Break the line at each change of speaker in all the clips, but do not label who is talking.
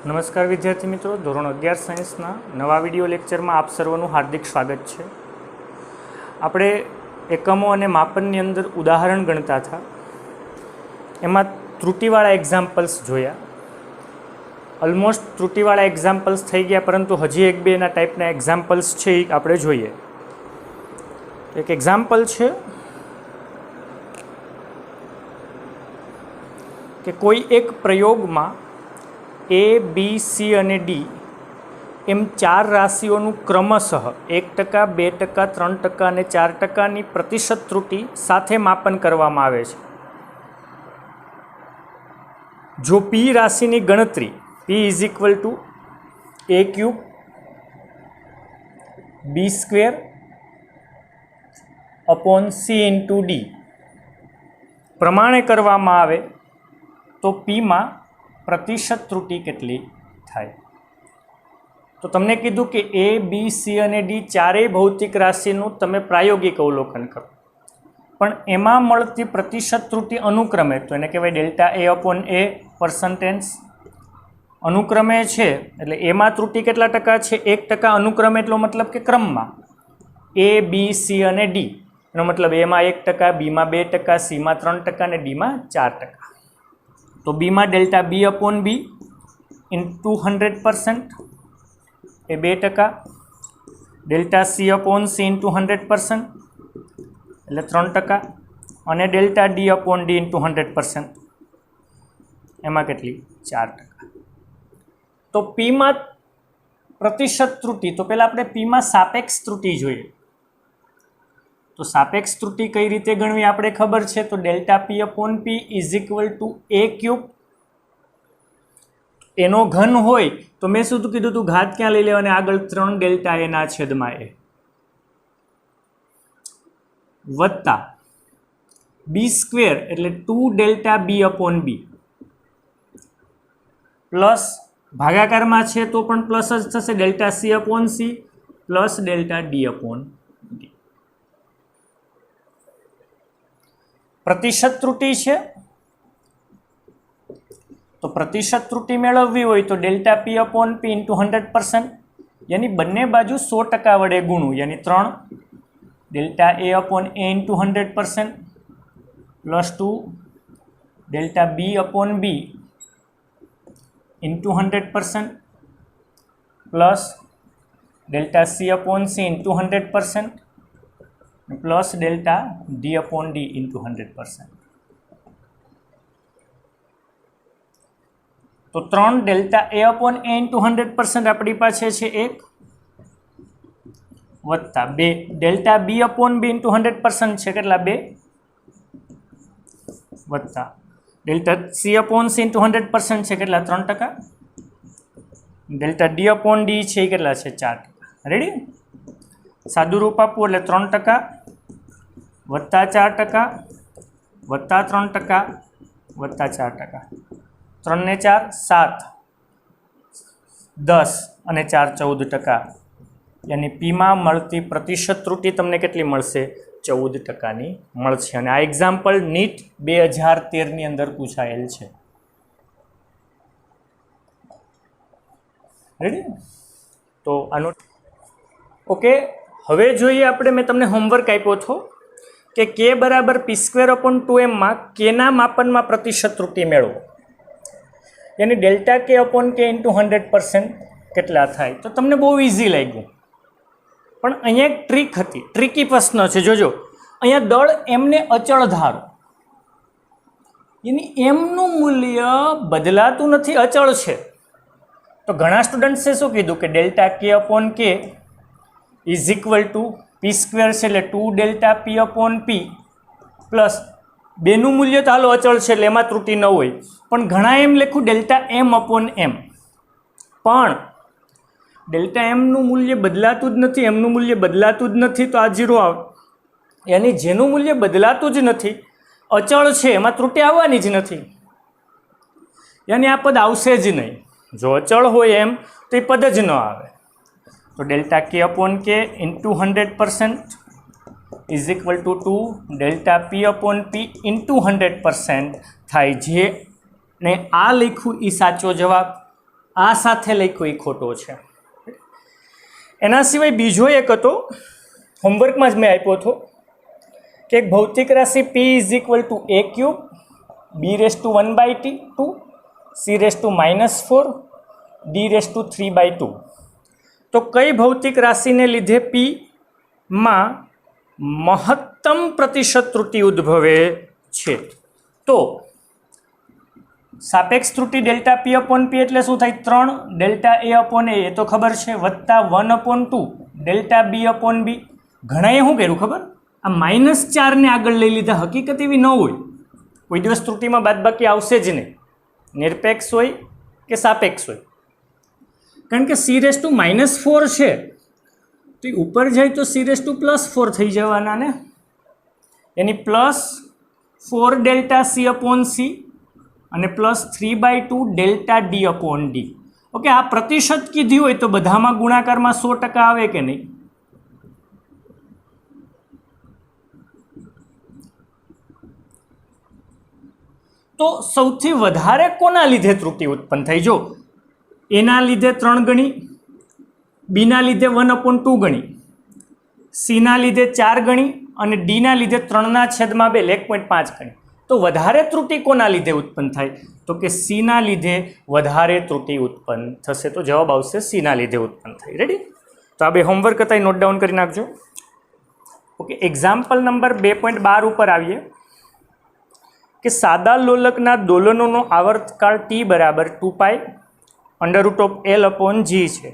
નમસ્કાર વિદ્યાર્થી મિત્રો, ધોરણ 11 સાયન્સના નવા વિડીયો લેક્ચરમાં આપ સર્વનું હાર્દિક સ્વાગત છે. આપણે એકમો અને માપનની અંદર ઉદાહરણ ગણતા હતા, એમાં ત્રુટિવાળા એક્ઝામ્પલ્સ જોયા. ઓલમોસ્ટ ત્રુટિવાળા એક્ઝામ્પલ્સ થઈ ગયા, પરંતુ હજી એક બે એના ટાઈપના એક્ઝામ્પલ્સ છે એ આપણે જોઈએ. એક એક્ઝામ્પલ છે કે કોઈ એક પ્રયોગમાં A, B, C અને D એમ 4 રાશિઓનું ક્રમશઃ 1%, 2%, 3% અને 4%ની પ્રતિશત ત્રુટિ સાથે માપન કરવામાં આવે છે. જો P રાશિની ગણતરી P = A³ B²/C × D પ્રમાણે કરવામાં આવે તો Pમાં પ્રતિશત ત્રુટિ કેટલી થાય? તો તમને કીધું કે A, B, C અને D ચારેય ભૌતિક રાશિનું તમે પ્રાયોગિક અવલોકન કરો, પણ એમાં મળતી પ્રતિશત ત્રુટિ અનુક્રમે, તો એને કહેવાય ΔA/A અનુક્રમે છે. એટલે એમાં ત્રુટિ કેટલા ટકા છે? 1%. અનુક્રમે એટલો મતલબ કે ક્રમમાં A, B, C અને D એનો મતલબ એમાં 1%, બીમાં 2%, Cમાં 3% અને Dમાં 4%. તો બીમાં ΔB/B × 100% એ 2%, ΔC/C × 100% એટલે 3%, અને ΔD/D × 100% એમાં કેટલી? 4%. તો Pમાં પ્રતિશત ત્રુટિ, તો પહેલાં આપણે Pમાં સાપેક્ષ ત્રુટિ જોઈએ. તો સાપેક્ષ ત્રુટિ કઈ રીતે ગણવી આપણે ખબર છે. તો ΔP/P = A³. એનો ઘન હોય તો મેં શું કીધું હતું? ઘાત ક્યાં લઈ લેવાની? આગળ 3ΔA/A વત્તા B² એટલે 2ΔB/B પ્લસ ભાગાકારમાં છે તો પણ પ્લસ જ થશે, ΔC/C પ્લસ ΔD/D. પ્રતિશત ત્રુટિ છે, તો પ્રતિશત ત્રુટિ મેળવવી હોય તો ΔP/P × 100%, યાની બંને બાજુ 100% વડે ગુણવું, યાની 3 ΔA/A × 100% plus 2 ΔB/B × 100% plus ΔC/C × 100% plus ΔD/D × 100%. તો 3 ΔA/A × 100% આપણી પાસે છે 1 વત્તા 2 ΔB/B × 100% છે કેટલા? 2 વત્તા ΔC/C × 100% છે કેટલા? 3%. ΔD/D છે એ કેટલા છે? 4%. રેડી? સાદું રૂપ આપવું એટલે 3% વત્તા 4% વત્તા 3% વત્તા 4%. 3 ને 4 7, 10 અને 4 14%. યાની Pમાં મળતી પ્રતિશત ત્રુટિ તમને કેટલી મળશે? 14%ની મળશે. અને આ એક્ઝામ્પલ NEET 2013ની અંદર પૂછાયેલ છે. રેડી? તો આનો ઓકે. હવે જોઈએ આપણે, મેં તમને હોમવર્ક આપ્યો હતો કે K = P²/2m માં Kના માપનમાં પ્રતિશત ત્રુટિ મેળવો. યાની ΔK/K × 100% કેટલા થાય? તો તમને બહુ ઇઝી લાગ્યું, પણ અહીંયા એક ટ્રીક હતી, ટ્રીકી પ્રશ્ન છે. જોજો, અહીંયા દળ એમને અચળ ધારો, એની એમનું મૂલ્ય બદલાતું નથી, અચળ છે. તો ઘણા સ્ટુડન્ટ્સે શું કીધું કે ΔK/K = P² છે એટલે 2ΔP/P પ્લસ બેનું મૂલ્ય તો હાલો અચળ છે એટલે એમાં ત્રુટિ ન હોય, પણ ઘણા એમ લખ્યું ΔM/M, પણ ΔMનું મૂલ્ય બદલાતું જ નથી, એમનું મૂલ્ય બદલાતું જ નથી, તો આ 0 આવે. યાની જેનું મૂલ્ય બદલાતું જ નથી, અચળ છે, એમાં ત્રુટિ આવવાની જ નથી, યાની આ પદ આવશે જ નહીં. જો અચળ હોય એમ તો એ પદ જ ન આવે. તો ΔK/K × 100% = 2 ΔP/P × 100% થાય. જે ને આ લખ્યું એ સાચો જવાબ, આ સાથે લખ્યો એ ખોટો છે. એના સિવાય બીજો એક હતો, હોમવર્કમાં જ મેં આપ્યો હતો કે એક ભૌતિક રાશિ p is equal two a cube b⁻1/2 c⁻−4 d⁻3/2. તો કઈ ભૌતિક રાશિને લીધે p માં મહત્તમ પ્રતિશત ત્રુટિ ઉદ્ભવે છે? તો સાપેક્ષ ત્રુટિ ડેલ્ટા p/p એટલે શું થાય? 3 ડેલ્ટા a/a એ તો ખબર છે, વત્તા 1/2 ડેલ્ટા b/b. ઘણાએ શું કર્યું ખબર? આ -4 ને આગળ લઈ લીધા. હકીકત એવી ન હોય, કોઈ દિવસ ત્રુટિમાં બાદબાકી આવશે જ નહીં, નિરપેક્ષ હોય કે સાપેક્ષ હોય. કારણ કે c⁻−4 છે તો એ ઉપર જાય તો c⁻+4 થઈ જવાના ને, એની +4 ડેલ્ટા c/c અને +3/2 ડેલ્ટા d/d. ઓકે, આ પ્રતિશત કીધી હોય તો બધામાં ગુણાકારમાં 100% આવે કે નહીં? તો સૌથી વધારે કોના લીધે ત્રુટિ ઉત્પન્ન થઈ? જો એના લીધે 3 ગણી, બીના લીધે 1/2 ગણી, સીના લીધે 4 ગણી અને ડીના લીધે 3/2 1.5 ગણી. તો વધારે ત્રુટિ કોના લીધે ઉત્પન્ન થાય? તો કે સીના લીધે વધારે ત્રુટિ ઉત્પન્ન થશે. તો જવાબ આવશે સીના લીધે ઉત્પન્ન થાય. રેડી? તો આ બે હોમવર્ક હતા, નોટ ડાઉન કરી નાખજો. ઓકે, એક્ઝામ્પલ નંબર 2.12 ઉપર આવીએ કે સાદા લોલકના દોલનોનો આવર્તકાળ t બરાબર 2π√L/g છે.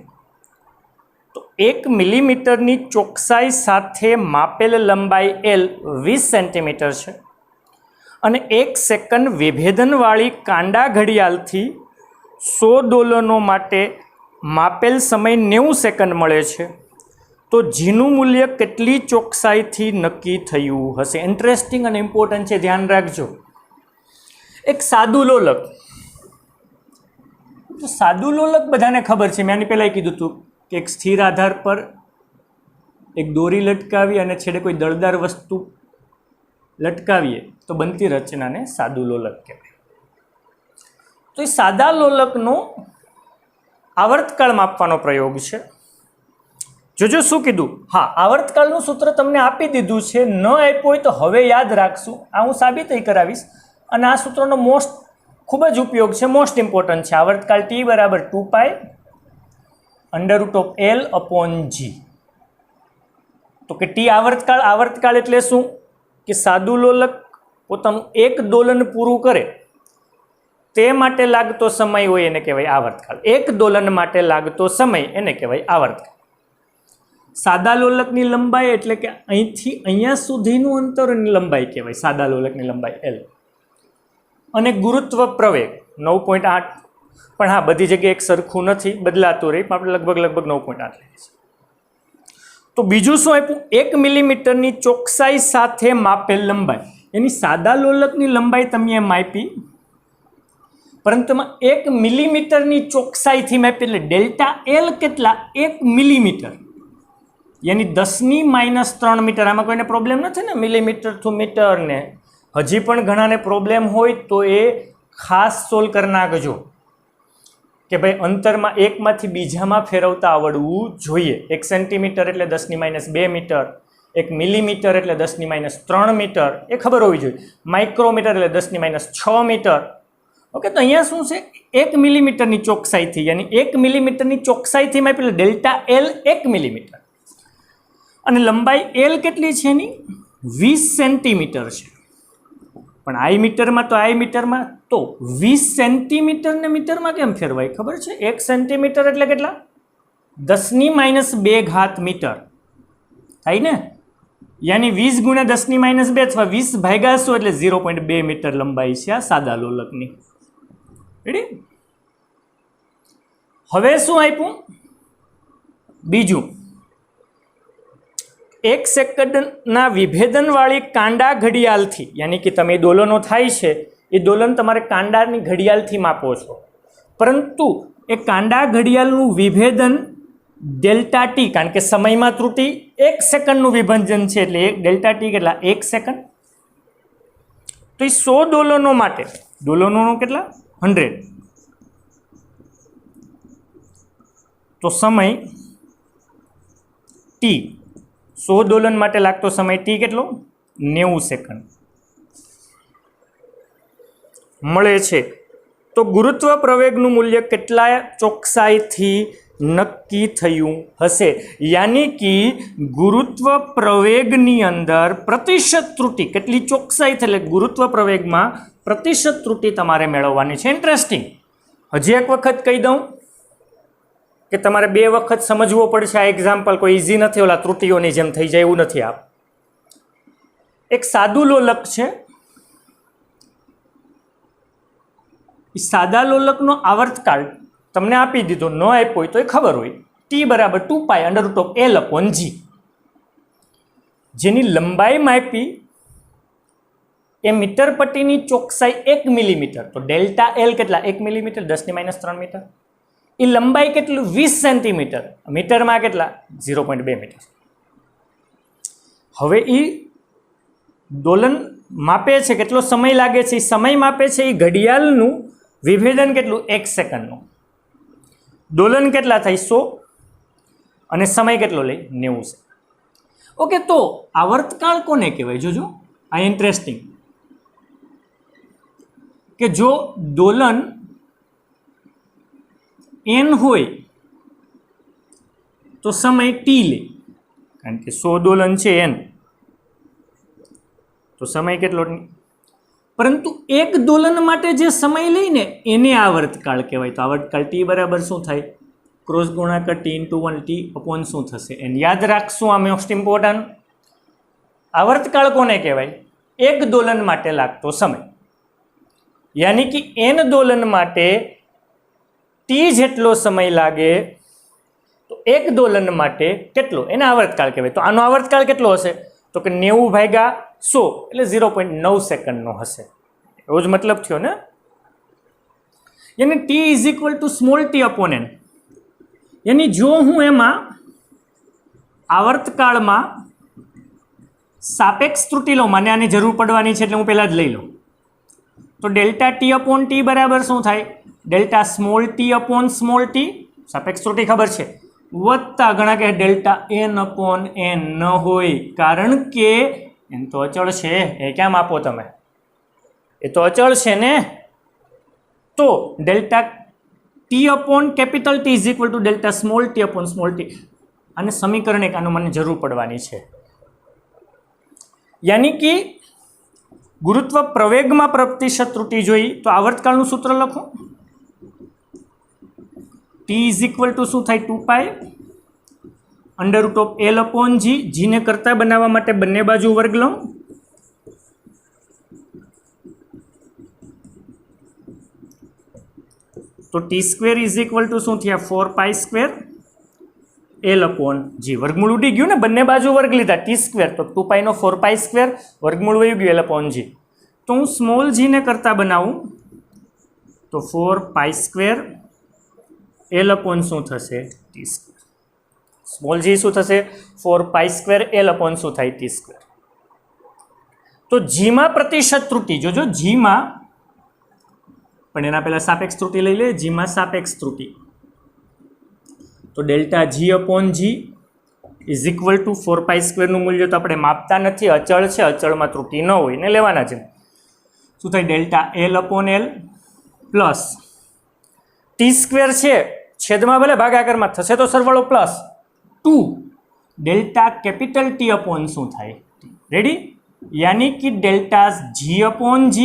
તો 1 મિલીમીટરની ચોકસાઈ સાથે માપેલ લંબાઈ L 20 સેન્ટીમીટર છે અને 1 સેકન્ડ વિભેદનવાળી કાંડા ઘડિયાળથી 100 દોલનો માટે માપેલ સમય 90 સેકન્ડ મળે છે. તો જીનું મૂલ્ય કેટલી ચોકસાઈથી નક્કી થયું હશે? ઇન્ટરેસ્ટિંગ અને ઇમ્પોર્ટન્ટ છે, ધ્યાન રાખજો. એક સાદું લોલક, તો સાદું લોલક બધાને ખબર છે, મેં આની પહેલાં કીધું હતું કે એક સ્થિર આધાર પર એક દોરી લટકાવી અને છેડે કોઈ દળદાર વસ્તુ લટકાવીએ તો બનતી રચનાને સાદું લોલક કહેવાય. તો એ સાદા લોલકનો આવર્તકાળ માપવાનો પ્રયોગ છે. જોજો શું કીધું. હા, આવર્તકાળનું સૂત્ર તમને આપી દીધું છે, ન આપ્યું હોય તો હવે યાદ રાખશું. આ હું સાબિત કરાવીશ અને આ સૂત્રનો ખૂબ જ ઉપયોગ છે, મોસ્ટ ઇમ્પોર્ટન્ટ છે. આવર્તકાળ t બરાબર 2π√L/g. તો કે t આવર્તકાળ એટલે શું? કે સાદું લોલક પોતાનું એક દોલન પૂરું કરે તે માટે લાગતો સમય હોય એને કહેવાય આવર્તકાળ. એક દોલન માટે લાગતો સમય એને કહેવાય આવર્તકાળ. સાદા લોલકની લંબાઈ એટલે કે અહીંથી અહીંયા સુધીનું અંતરની લંબાઈ કહેવાય સાદા લોલકની લંબાઈ L. અને ગુરુત્વ પ્રવેગ 9.8, પણ હા બધી જગ્યાએ એક સરખું નથી, બદલાતું રહી, પણ આપણે લગભગ 9.8 લઈએ છીએ. તો બીજું શું આપ્યું? 1 મિલીમીટરની ચોકસાઈ સાથે માપેલ લંબાઈ. એની સાદા લોલકની લંબાઈ તમે માપી, પરંતુ એમાં 1 મિલીમીટરની ચોકસાઈથી માપી, એટલે ડેલ્ટા L કેટલા? 1 મિલીમીટર, યાની 10⁻³ મીટર. આમાં કોઈને પ્રોબ્લેમ નથી ને મિલીમીટર ટુ મીટર ને? હજી પણ ઘણાને પ્રોબ્લેમ હોય તો એ ખાસ સોલ્વ કરી નાખજો કે ભાઈ અંતરમાં એકમાંથી બીજામાં ફેરવતા આવડવું જોઈએ. 1 સેન્ટીમીટર એટલે 10⁻² મીટર, 1 મિલીમીટર એટલે 10⁻³ મીટર, એ ખબર હોવી જોઈએ. માઇક્રોમીટર એટલે 10⁻6 મીટર. ઓકે, તો અહીંયા શું છે? 1 મિલીમીટરની ચોકસાઈથી, યાની 1 મિલીમીટરની ચોકસાઈથી માપી, એટલે ડેલ્ટા L 1 મિલીમીટર અને લંબાઈ L કેટલી છે એની? 20 સેન્ટીમીટર છે. પણ આઈ મીટરમાં તો આઈ મીટરમાં તો 20 સેન્ટીમીટરને મીટરમાં કેમ ફેરવાય ખબર છે? 1 સેન્ટીમીટર એટલે કેટલા? 10⁻² મીટર થાય ને, યાની 20 × 10⁻² અથવા 20 ભાગ્યા 100 એટલે 0.2 મીટર લંબાઈ છે આ સાદા લોલકની. રેડી? હવે શું આપ્યું? બીજું, 1 સેકન્ડના વિભેદનવાળી કાંડા ઘડિયાળથી, યાની કે તમે દોલનો થાય છે એ દોલન તમારે કાંડાની ઘડિયાળથી માપો છો, પરંતુ એ કાંડા ઘડિયાળનું વિભેદન ડેલ્ટા ટી, કારણ કે સમયમાં ત્રુટિ 1 સેકન્ડનું વિભજન છે એટલે ડેલ્ટા ટી કેટલા? 1 સેકન્ડ. તો એ 100 દોલનો માટે, દોલનોનો કેટલા? 100. તો સમય ટી, 100 દોલન માટે લાગતો સમય ટી કેટલો? 90 સેકન્ડ મળે છે. તો ગુરુત્વ પ્રવેગનું મૂલ્ય કેટલા ચોકસાઈથી નક્કી થયું હશે? યાની કે ગુરુત્વ પ્રવેગની અંદર પ્રતિશત ત્રુટિ કેટલી ચોકસાઈથી, એટલે ગુરુત્વ પ્રવેગમાં પ્રતિશત ત્રુટિ તમારે મેળવવાની છે. ઇન્ટરેસ્ટિંગ. હજી એક વખત કહી દઉં કે તમારે 2 વખત સમજવો પડશે. આ એક્ઝામ્પલ કોઈ ઇઝી નથી, ઓલા ત્રુટિઓની જેમ થઈ જાય એવું નથી. આપ એક સાદું લોલક છે, સાદા લોલકનો આવર્તકાળ તમને આપી દીધો, ન આપ્યો હોય તો એ ખબર હોય, ટી બરાબર 2π√L/g. જેની લંબાઈ માપી એ મીટર પટ્ટીની ચોકસાઈ 1 મિલીમીટર, તો ડેલ્ટા એલ કેટલા? 1 મિલીમીટર, 10⁻³ મીટર. એ લંબાઈ કેટલું? 20 સેન્ટીમીટર, મીટરમાં કેટલા? 0.2 મીટર. હવે એ દોલન માપે છે, કેટલો સમય લાગે છે એ સમય માપે છે. એ ઘડિયાળનું વિભેદન કેટલું? 1 સેકન્ડનું. દોલન કેટલા થાય? 100, અને સમય કેટલો લે? 90 સેકન્ડ. ઓકે, તો આવર્તકાળ કોને કહેવાય? જોજો, આ ઇન્ટરેસ્ટિંગ, કે જો દોલન n હોય તો સમય t લે, કારણ કે 100 દોલન છે n, તો સમય કેટલો? પરંતુ એક દોલન માટે જે સમય લઈને એને આવર્તકાળ કહેવાય. તો આવર્તકાળ t બરાબર શું થાય? ક્રોસ ગુણાકાર t/1 t/ શું થશે? એને યાદ રાખશું. આ મોસ્ટ ઇમ્પોર્ટન્ટ. આવર્તકાળ કોને કહેવાય? એક દોલન માટે લાગતો સમય, યાની કે n દોલન માટે t જેટલો સમય લાગે, તો એક દોલન માટે કેટલો? એને આવર્તકાળ કહેવાય. તો આનો આવર્તકાળ કેટલો હશે? તો કે 90/100 એટલે 0.9 સેકન્ડનો હશે. એવો જ મતલબ થયો ને. યાની t = t/n. યાની જો હું એમાં આવર્તકાળમાં સાપેક્ષ ત્રુટિ લઉં, મને આની જરૂર પડવાની છે એટલે હું પહેલાં જ લઈ લઉં, તો ડેલ્ટા t/t બરાબર શું થાય? ડેલ્ટા t/t, સાપેક્ષ ત્રુટિ ખબર છે, વત્તા ઘણા કે ડેલ્ટા n/n ન હોય, કારણ કે n તો અચળ છે. એ ક્યાં માપો તમે? એ તો અચળ છે ને. તો ડેલ્ટા t/T = ડેલ્ટા t/t. અને સમીકરણ એક આનું મને જરૂર પડવાની છે. યાની કે ગુરુત્વ પ્રવેગમાં પ્રતિશત ત્રુટિ જોઈ તો આવર્તકાળનું સૂત્ર લખો. t = શું થાય? 2π√L/g. જીને કરતા બનાવવા માટે બંને બાજુ વર્ગ લો. તો t² શું થયા? 4π²L/g. વર્ગમૂળ ઉડી ગયું ને, બંને બાજુ વર્ગ લીધા. t², તો 2π નો 4π² વર્ગમૂળ વયું ગયું L/g. તો હું સ્મોલ g ને કરતા બનાવું તો 4π² શું થશે? t². સ્મોલ g શું થશે? 4π² શું થાય? t². તો જીમાં પ્રતિશત ત્રુટિ જોજો, જીમાં, પણ એના પહેલા સાપેક્ષ ત્રુટિ લઈ લે. જીમાં સાપેક્ષ ત્રુટિ, તો ડેલ્ટા g/g = 4π² નું મૂલ્ય તો આપણે માપતા નથી, અચળ છે, અચળમાં ત્રુટિ ન હોય ને લેવાના છે. શું થાય? ડેલ્ટા L/L પ્લસ t² છે, છેદમાં ભલે ભાગાકારમાં થશે તો સરવાળો પ્લસ 2 ડેલ્ટા T/ શું થાય? રેડી? યાની કે delta g/g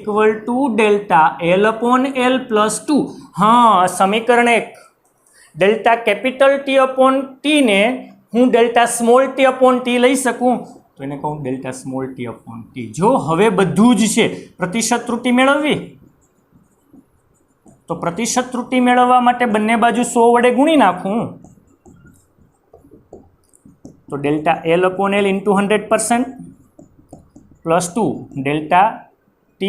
= delta L/L plus 2. હા, સમીકરણ 1. ડેલ્ટા T/t ને હું ડેલ્ટા t/t લઈ શકું, તો એને કહું ડેલ્ટા t/t. જો હવે બધું જ છે, પ્રતિશત ત્રુટિ મેળવવી, તો પ્રતિશત ત્રુટિ મેળવવા માટે બંને બાજુ 100 વડે ગુણી નાખું, તો delta L/L × 100% plus 2 delta t/t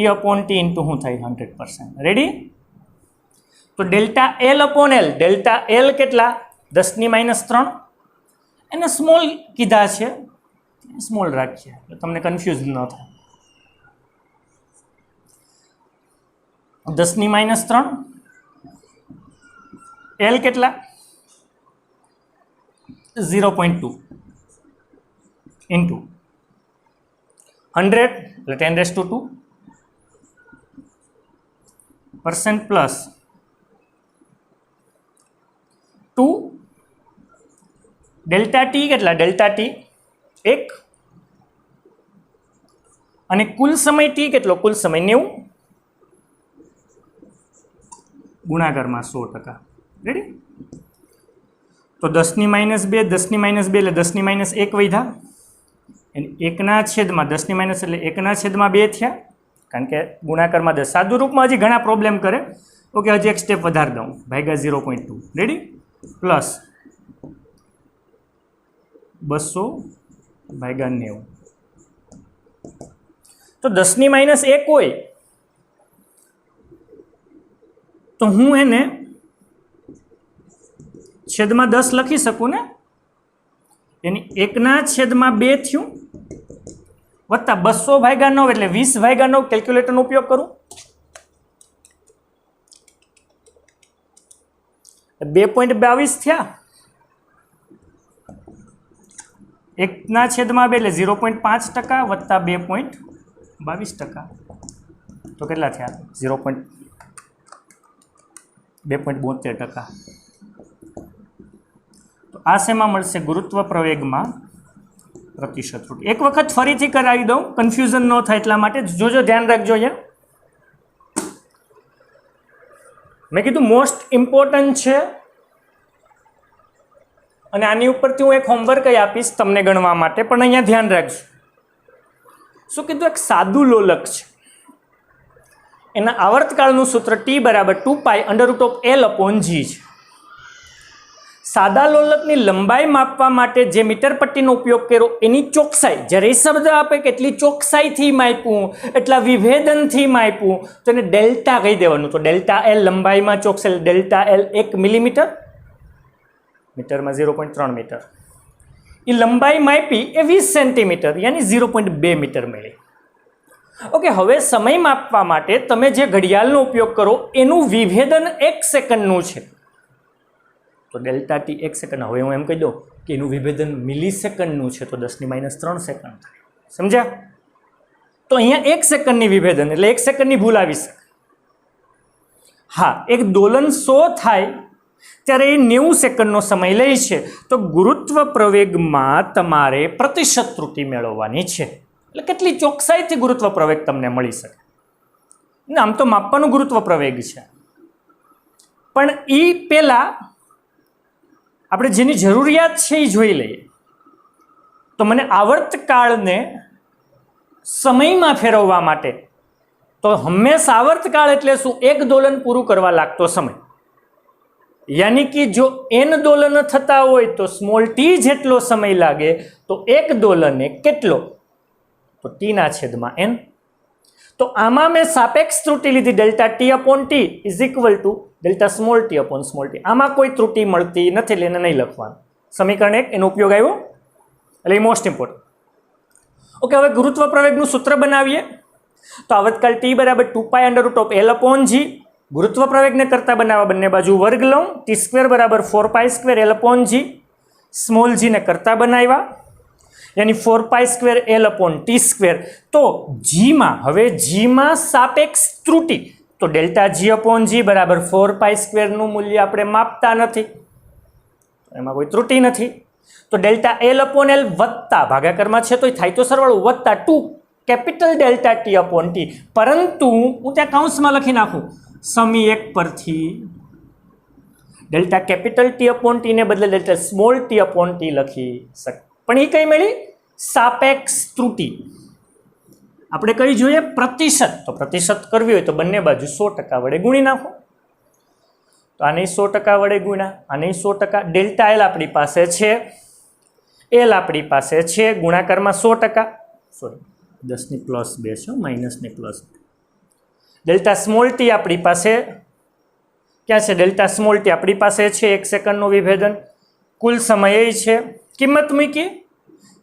શું થાય? 100%. રેડી? તો ડેલ્ટા L/L, ડેલ્ટા L કેટલા? 10⁻³ એને સ્મોલ કીધા છે, સ્મોલ રાખીએ એટલે તમને કન્ફ્યુઝ ન થાય. 10⁻³ L કેટલા? 0.2 ઇન્ટુ 100 એટલે 10⁻²% પ્લસ 2 ડેલ્ટા ટી કેટલા ડેલ્ટા ટી 1 અને કુલ સમય ટી કેટલો કુલ સમય 90 ગુણાકારમાં 100%. રેડી? તો 10⁻², 10⁻² એટલે 10⁻1 વધ્યા અને 1/10 એટલે 1/2 થયા, કારણ કે ગુણાકારમાં 10. સાદું રૂપમાં હજી ઘણા પ્રોબ્લેમ કરે. ઓકે, હજી એક સ્ટેપ વધારી દઉં, ભાગ્યા 0.2. રેડી? પ્લસ 200/90. તો 10⁻1 હોય તો હું એને છેદમાં 10 લખી શકું ને, એની 1/2 થયું વત્તા 200/9 એટલે 20/9 કેલ્ક્યુલેટરનો ઉપયોગ કરું 2.22 થયા. 1/2 એટલે 0.5% વત્તા 2.22%, તો કેટલા થયા 2.72%. તો આ શેમાં મળશે? ગુરુત્વ પ્રવેગમાં પ્રતિશત ત્રુટિ. એક વખત ફરીથી કરાવી દઉં, કન્ફ્યુઝન ન થાય એટલા માટે. જોજો, ધ્યાન રાખજો. અહીંયા મેં કીધું મોસ્ટ ઇમ્પોર્ટન્ટ છે, અને આની ઉપરથી હું એક હોમવર્ક આપીશ તમને ગણવા માટે, પણ અહીંયા ધ્યાન રાખજો. શું કીધું? એક સાદું લોલક છે, એના આવર્તકાળનું સૂત્ર T = 2π√L/g છે. સાદા લોલકની લંબાઈ માપવા માટે જે મીટર પટ્ટીનો ઉપયોગ કર્યો એની ચોકસાઈ, જ્યારે એ શબ્દ આપે કે એટલી ચોકસાઈથી માપ્યું, એટલા વિભેદનથી માપ્યું, તો એને ડેલ્ટા કહી દેવાનું. તો ΔL લંબાઈમાં ચોકસાઈ, ΔL 1 મિલીમીટર, મીટરમાં 0.3 મીટર. એ લંબાઈ માપી એ 20 સેન્ટીમીટર, યાની 0.2 મીટર મળી. ઓકે, હવે સમય માપવા માટે તમે જે ઘડિયાળનો ઉપયોગ કરો એનું વિભેદન 1 સેકન્ડનું છે, તો ΔT 1 સેકન્ડ. હવે હું એમ કહી દઉં કે એનું વિભેદન મિલીસેકન્ડનું છે, તો 10⁻³ સેકન્ડ થાય. સમજ્યા? તો અહીંયા 1 સેકન્ડની વિભેદન એટલે 1 સેકન્ડની ભૂલ આવી શકે. હા, એક દોલન 100 થાય ત્યારે એ 90 સેકન્ડનો સમય લે છે. તો ગુરુત્વ પ્રવેગમાં તમારે પ્રતિશત ત્રુટિ મેળવવાની છે, એટલે કેટલી ચોકસાઈથી ગુરુત્વ પ્રવેગ તમને મળી શકે. આમ તો માપવાનું ગુરુત્વ પ્રવેગ છે, પણ એ પહેલા આપણે જેની જરૂરિયાત છે એ જોઈ લઈએ. તો મને આવર્તકાળને સમયમાં ફેરવવા માટે, તો હંમેશા આવર્તકાળ એટલે શું? એક દોલન પૂરું કરવા લાગતો સમય. યાની કે જો n દોલન થતા હોય તો સ્મોલ t જેટલો સમય લાગે, તો એક દોલને કેટલો? તો T/n. તો આમાં મેં સાપેક્ષ ત્રુટિ લીધી, ΔT/t = Δsmall t/t. આમાં કોઈ ત્રુટિ મળતી નથી, એટલે એને નહીં લખવાનું. સમીકરણ 1 એનો ઉપયોગ આવ્યો, એટલે એ મોસ્ટ ઇમ્પોર્ટન્ટ. ઓકે, હવે ગુરુત્વ પ્રવેગનું સૂત્ર બનાવીએ. તો આવર્તકાળ T = 2π√L/g. ગુરુત્વ પ્રવેગને કરતા બનાવવા બંને બાજુ વર્ગ લઉં, T² = 4π² L/g. સ્મોલ g ને કરતા બનાવ્યા, યાની 4π² L/t². તો જીમાં, હવે જીમાં સાપેક્ષ ત્રુટિ, તો ΔG/g = 4π² મૂલ્ય આપણે માપતા નથી, એમાં કોઈ ત્રુટિ નથી. તો ΔL/L વત્તા ભાગાકારમાં છે તો થાય તો સરવાળો, વત્તા 2 ΔT/t. પરંતુ હું ત્યાં કૌંસમાં લખી નાખું, સમી 1 પરથી ΔT/t ને બદલે Δsmall t/t લખી શકે. પણ એ કઈ મળી? સાપેક્ષ ત્રુટિ. આપણે કઈ જોઈએ? પ્રતિશત. તો પ્રતિશત કરવી હોય તો બંને બાજુ 100% વડે ગુણી નાખો. તો આને 100% વડે ગુણ્યા, આને 100%. ΔL આપણી પાસે છે, L આપણી પાસે છે, ગુણાકારમાં 100%. સોરી, 10+2 છે, -+2. Δsmall t આપણી પાસે ક્યાં છે? Δsmall t આપણી પાસે છે 1 સેકન્ડનું વિભેદન. કુલ સમય એ છે. કિંમત મૂકી.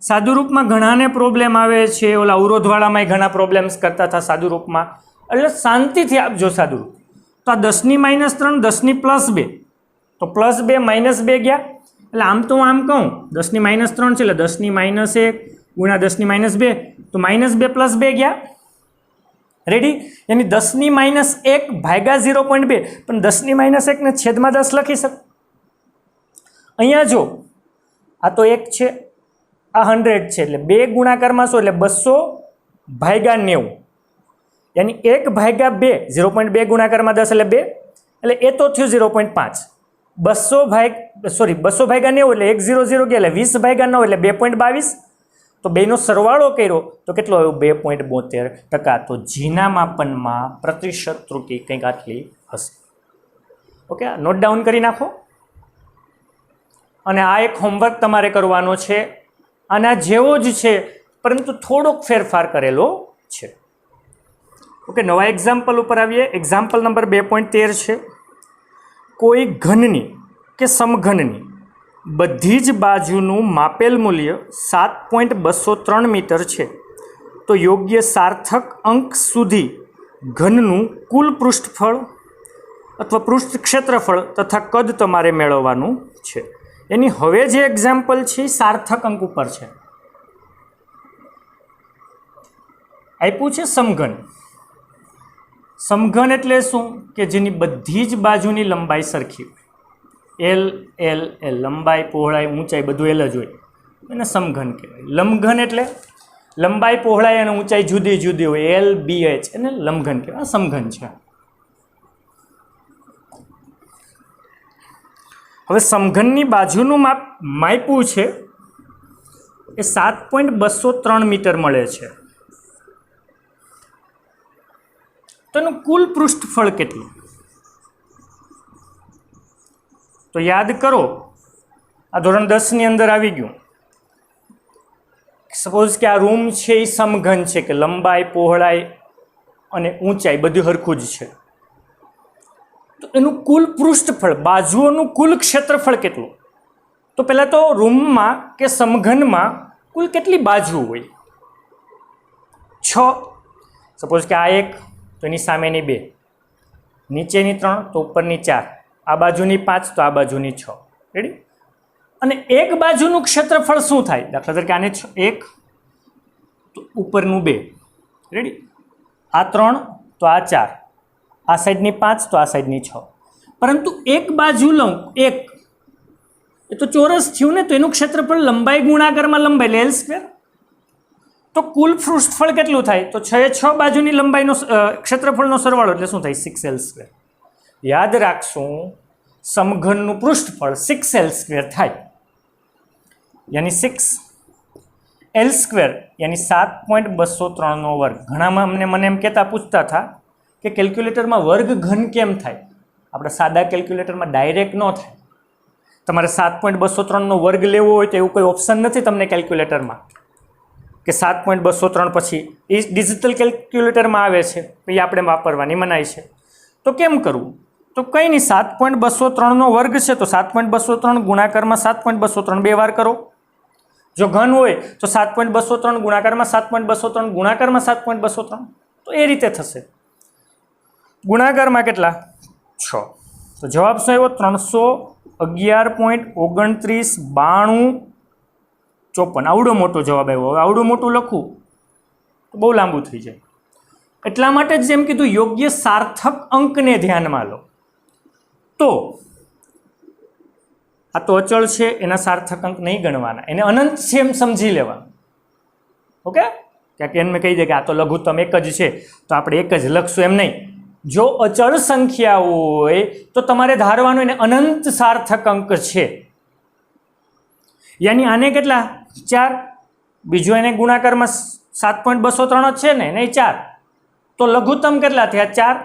સાદુ રૂપમાં ઘણાને પ્રોબ્લેમ આવે છે, ઓલા અવરોધવાળામાં ઘણા પ્રોબ્લેમ્સ કરતા હતા સાદુ રૂપમાં, એટલે શાંતિથી આપજો સાદુ રૂપ. તો આ 10⁻³ 10+2, તો +2 -2 ગયા, એટલે આમ તો આમ કહું 10 - 3 છે એટલે 10 - 1 ગુણ્યા 10 - 2 તો -2 + 2 ગયા રેડી यानी 10 - 1 ભાગ્યા 0.2 પણ 10 - 1 ને છેદમાં 10 લખી શક અહીંયા જો આ તો 1 છે આ 100 છે એટલે 2 ગુણાકારમાં શું એટલે 200 ભાગ્યા 90 यानी 1 ભાગ્યા 2 0.2 ગુણાકારમાં 10 એટલે 2 એટલે એ તો થયું 0.5 200 ભાગ્યા 90 એટલે 100 ગયા એટલે 20 ભાગ્યા 9 એટલે 2.22 તો બેનો સરવાળો કર્યો તો કેટલો આવ્યો 2.72%. તો જીના માપનમાં પ્રતિશત ત્રુટિ કંઈક આટલી હશે. ઓકે, નોટ ડાઉન કરી નાખો. અને આ એક હોમવર્ક તમારે કરવાનો છે. આના જેવો જ છે પરંતુ થોડોક ફેરફાર કરેલો છે. ઓકે, નવા એક્ઝામ્પલ ઉપર આવીએ. એક્ઝામ્પલ નંબર 2.13 છે. કોઈ ઘનની કે સમઘનની બધી જ બાજુનું માપેલ મૂલ્ય 7.203 મીટર છે તો યોગ્ય સાર્થક અંક સુધી ઘનનું કુલ પૃષ્ઠફળ અથવા પૃષ્ઠ ક્ષેત્રફળ તથા કદ તમારે મેળવવાનું છે. એની હવે જે એક્ઝામ્પલ છે એ સાર્થક અંક ઉપર છે. આપ્યું છે સમઘન. સમઘન એટલે શું કે જેની બધી જ બાજુની લંબાઈ સરખી હોય. એલ એલ એલ લંબાઈ પહોળાઈ ઊંચાઈ બધું એલ જ હોય એને સમઘન કહેવાય. લંબઘન એટલે લંબાઈ પહોળાઈ અને ઊંચાઈ જુદી જુદી હોય એલ બી એચ એને લંબઘન કહેવાય. સમઘન છે. હવે સમઘનની બાજુનું માપ માપ્યું છે એ 7.203 મીટર મળે છે તો એનું કુલ પૃષ્ઠફળ કેટલું તો યાદ કરો. આ ધોરણ 10 ની અંદર આવી ગયું. સપોઝ કે આ રૂમ છે એ સમઘન છે કે લંબાઈ પહોળાઈ અને ઊંચાઈ બધું સરખું જ છે તો એનું કુલ પૃષ્ઠફળ બાજુઓનું કુલ ક્ષેત્રફળ કેટલું તો પહેલાં તો રૂમમાં કે સમઘનમાં કુલ કેટલી બાજુ હોય 6. સપોઝ કે આ 1 તો એની સામેની 2 નીચેની 3 તો ઉપરની 4 આ બાજુની 5 તો આ બાજુની 6 રેડી. અને એક બાજુનું ક્ષેત્રફળ શું થાય દાખલા તરીકે આને 1 તો ઉપરનું 2 રેડી આ 3 તો આ 4 આ સાઈડની 5 તો આ સાઈડની 6 પરંતુ એક બાજુ લઉં 1 એ તો ચોરસ થયું ને તો એનું ક્ષેત્રફળ લંબાઈ ગુણાકારમાં લંબાઈ એટલે L સ્ક્વેર. તો કુલ પૃષ્ઠફળ કેટલું થાય તો 6 બાજુની લંબાઈનો ક્ષેત્રફળનો સરવાળો એટલે શું થાય 6L સ્ક્વેર. યાદ રાખશું સમઘનનું પૃષ્ઠફળ 6L સ્ક્વેર થાય યાની 6L સ્ક્વેર યાની 7.203 નો વર્ગ. ઘણામાં મને એમ કહેતા પૂછતા હતા કે કેલ્ક્યુલેટરમાં વર્ગ ઘન કેમ થાય. આપણે સાદા કેલ્ક્યુલેટરમાં ડાયરેક્ટ ન થાય. તમારે 7.203 નો વર્ગ લેવો હોય તો એવું કોઈ ઓપ્શન નથી તમને કેલ્ક્યુલેટરમાં કે 7.203 પછી એ ડિજિટલ કેલ્ક્યુલેટરમાં આવે છે એ આપણે વાપરવાની મનાઈ છે. તો કેમ કરવું તો કંઈ નહીં 7.203 નો વર્ગ છે તો 7.203 ગુણાકારમાં 7.203 બે વાર કરો. જો ઘન હોય તો 7.203 ગુણાકારમાં 7.203 ગુણાકારમાં 7.203 તો એ રીતે થશે. ગુણાકારમાં કેટલા 6 તો જવાબ શું આવ્યો 311.299254. આવડો મોટો જવાબ આવ્યો. હવે આવડું મોટું લખવું તો બહુ લાંબુ થઈ જાય એટલા માટે જ જેમ કીધું યોગ્ય સાર્થક અંકને ધ્યાનમાં લો. તો આ તો અચળ છે એના સાર્થક અંક નહીં ગણવાના એને અનંત છે એમ સમજી લેવાનું. ઓકે ક્યાંક એને કહી દે કે આ તો લઘુત્તમ એક જ છે તો આપણે એક જ લખશું એમ નહીં. જો અચળ સંખ્યા હોય તો તમારે ધારવાનું એને અનંત સાર્થક અંક છે યાની આને કેટલા 4 બીજો એને ગુણાકારમાં 7.203 જ છે ને નહીં 4 તો લઘુત્તમ કેટલા થયા 4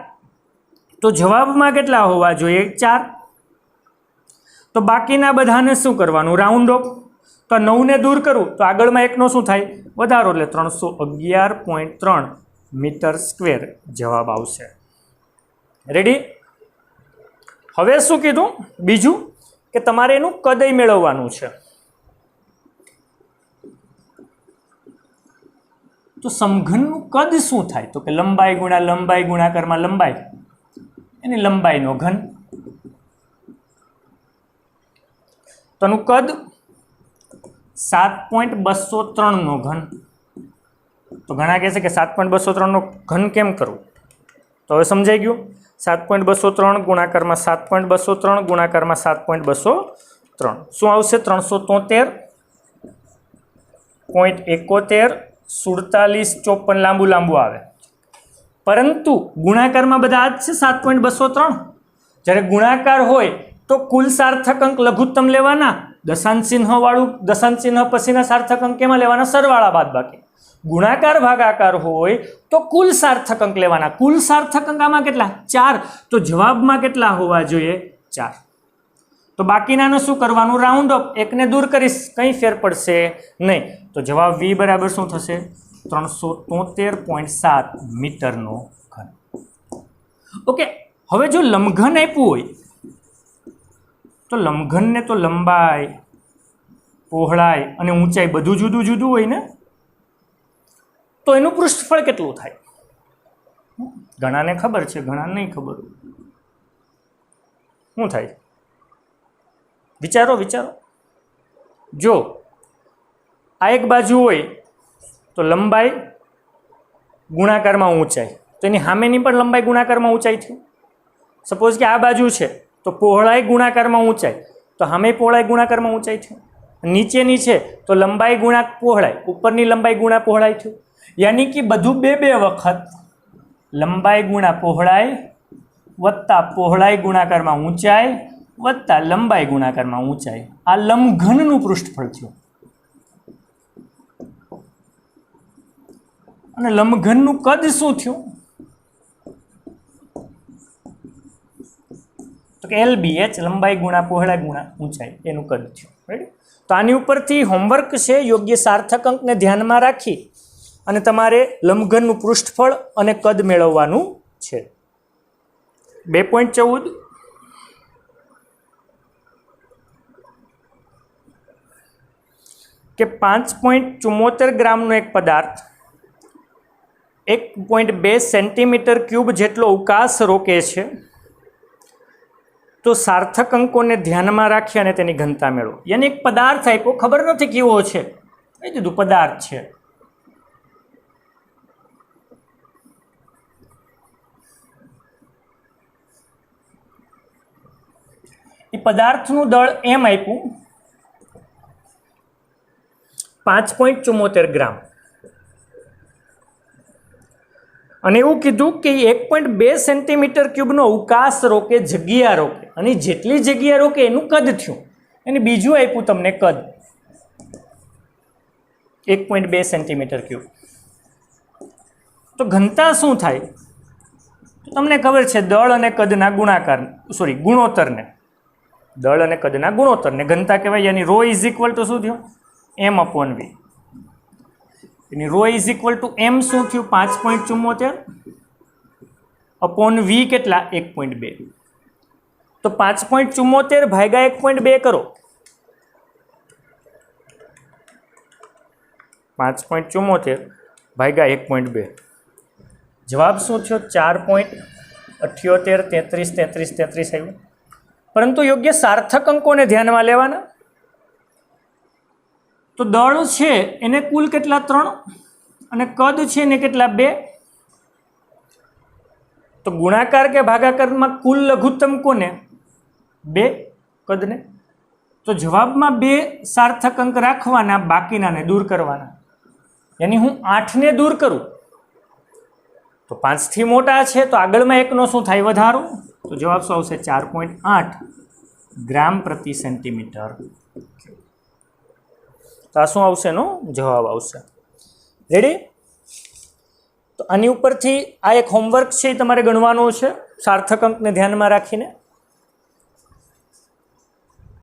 તો જવાબમાં કેટલા હોવા જોઈએ 4. તો બાકીના બધાને શું કરવાનું રાઉન્ડ ઓફ. તો 9 ને દૂર કરવું તો આગળમાં એકનો શું થાય વધારો એટલે 311.3 મીટર સ્ક્વેર જવાબ આવશે. રેડી. હવે શું કીધું બીજું કે તમારે એનું કદય મેળવવાનું છે. તો સમઘનનું કદ શું થાય તો કે લંબાઈ ગુણ્યા લંબાઈ ગુણાકારમાં લંબાઈ એની લંબાઈનો ઘન. તો તો આનું કદ 7.203 ઘન. તો ઘણા કહે છે કે 7.203 ઘન કેમ કરવું, તો હવે સમજાઈ ગયું. 7.203 ગુણાકારમાં 7.203 ગુણાકારમાં 7.203 શું આવશે? 373.71 47 લાંબુ લાંબુ આવે, પરંતુ ગુણાકારમાં બધા આ જ છે 7.203. જ્યારે ગુણાકાર હોય તો કુલ સાર્થક અંક લઘુત્તમ લેવાના, દશાંશ ચિહ્ન વાળું દશાંશ ચિહ્ન પછીના સાર્થક અંક કેમાં લેવાના? સરવાળા બાદબાકી. ગુણાકાર ભાગાકાર હોય તો કુલ સાર્થક અંક લેવાના. કુલ સાર્થક અંક આમાં કેટલા? 4. તો જવાબમાં કેટલા હોવા જોઈએ? 4. તો બાકીનાનું શું કરવાનું? Round up. એકને દૂર કરીશ, કંઈ ફેર પડશે નહીં. તો જવાબ વી બરાબર શું થશે? 373.7 મીટરનો ઘન. ઓકે, હવે જો લંબઘન આપ્યું હોય તો લંબઘનને તો લંબાઈ, પહોળાઈ અને ઊંચાઈ બધું જુદું જુદું હોય ને, તો એનું પૃષ્ઠફળ કેટલું થાય? ઘણાને ખબર છે, ઘણાને નહીં ખબર. શું થાય? વિચારો વિચારો. જો આ એક બાજુ હોય તો લંબાઈ ગુણાકારમાં ઊંચાઈ, તો એની સામેની પણ લંબાઈ ગુણાકારમાં ઊંચાઈ થયું. સપોઝ કે આ બાજુ છે તો પહોળાઈ ગુણાકારમાં ઊંચાઈ, તો સામે પહોળાઈ ગુણાકારમાં ઊંચાઈ થયું. નીચેની છે તો લંબાઈ ગુણા પહોળાઈ, ઉપરની લંબાઈ ગુણા પહોળાઈ થયું. યાની કે બધું બે વખત લંબાઈ ગુણા પહોળાઈ વત્તા પહોળાઈ ગુણાકારમાં ઊંચાઈ વત્તા લંબાઈ ગુણાકારમાં ઊંચાઈ. આ લંબઘનનું પૃષ્ઠફળ થયું. અને લંબઘનનું કદ શું થયું? તો કે LBH, લંબાઈ ગુણા પહોળાઈ ગુણા ઊંચાઈ, એનું કદ થયું. રાઈટ? તો આની ઉપરથી હોમવર્ક છે, યોગ્ય સાર્થક અંકને ધ્યાનમાં રાખી અને તમારે લંબઘનનું પૃષ્ઠફળ અને કદ મેળવવાનું છે. 2.14 કે 5.74 ગ્રામનો એક પદાર્થ 1.2 સેન્ટીમીટર ક્યુબ જેટલો અવકાશ રોકે છે, તો સાર્થક અંકોને ધ્યાનમાં રાખી અને તેની ઘનતા મેળવો. યાની એક પદાર્થ આપ્યો, ખબર નથી કેવો છે, કહી દીધું પદાર્થ છે. એ પદાર્થનું દળ એમ આપ્યું 5.74 ગ્રામ, અને એવું કીધું કે 1.2 સેન્ટીમીટર ક્યુબનો અવકાશ રોકે, જગ્યા રોકે, અને જેટલી જગ્યા રોકે એનું કદ થયું. અને બીજું આપ્યું તમને કદ 1.2 સેન્ટીમીટર ક્યુબ. તો ઘનતા શું થાય? તો તમને ખબર છે, દળ અને કદના ગુણાકાર, સોરી ગુણોત્તરને, દળ અને કદના ગુણોત્તરને ઘનતા કહેવાય. યાની રો ઇઝ ઇક્વલ ટુ શું થયું? M/V. એની rho is equal to M શું થયું? 5.74 અપોન V કેટલા? 1.2. તો 5.74 ભાગ્યા 1.2 કરો. 5.74 ભાગ્યા 1.2, જવાબ શું થયો? 4.78 આવ્યું. પરંતુ યોગ્ય સાર્થક અંકોને ધ્યાનમાં લેવાના. તો દળ છે એને કુલ કેટલા? 3, અને કદ છે એને કેટલા? 2. તો ગુણાકાર કે ભાગાકારમાં કુલ લઘુત્તમ કોને? 2 કદને. તો જવાબમાં 2 સાર્થક અંક રાખવાના, બાકીનાને દૂર કરવાના. યાની હું 8ને દૂર કરું તો 5 થી મોટા છે, તો આગળમાં એકનો શું થાય? વધારો. તો જવાબ શું આવશે? 4.8 ગ્રામ પ્રતિ સેન્ટીમીટર. તો આ શું આવશે? એનો જવાબ આવશે. રેડી? તો આની ઉપરથી આ એક હોમવર્ક છે, એ તમારે ગણવાનું છે સાર્થક અંકને ધ્યાનમાં રાખીને.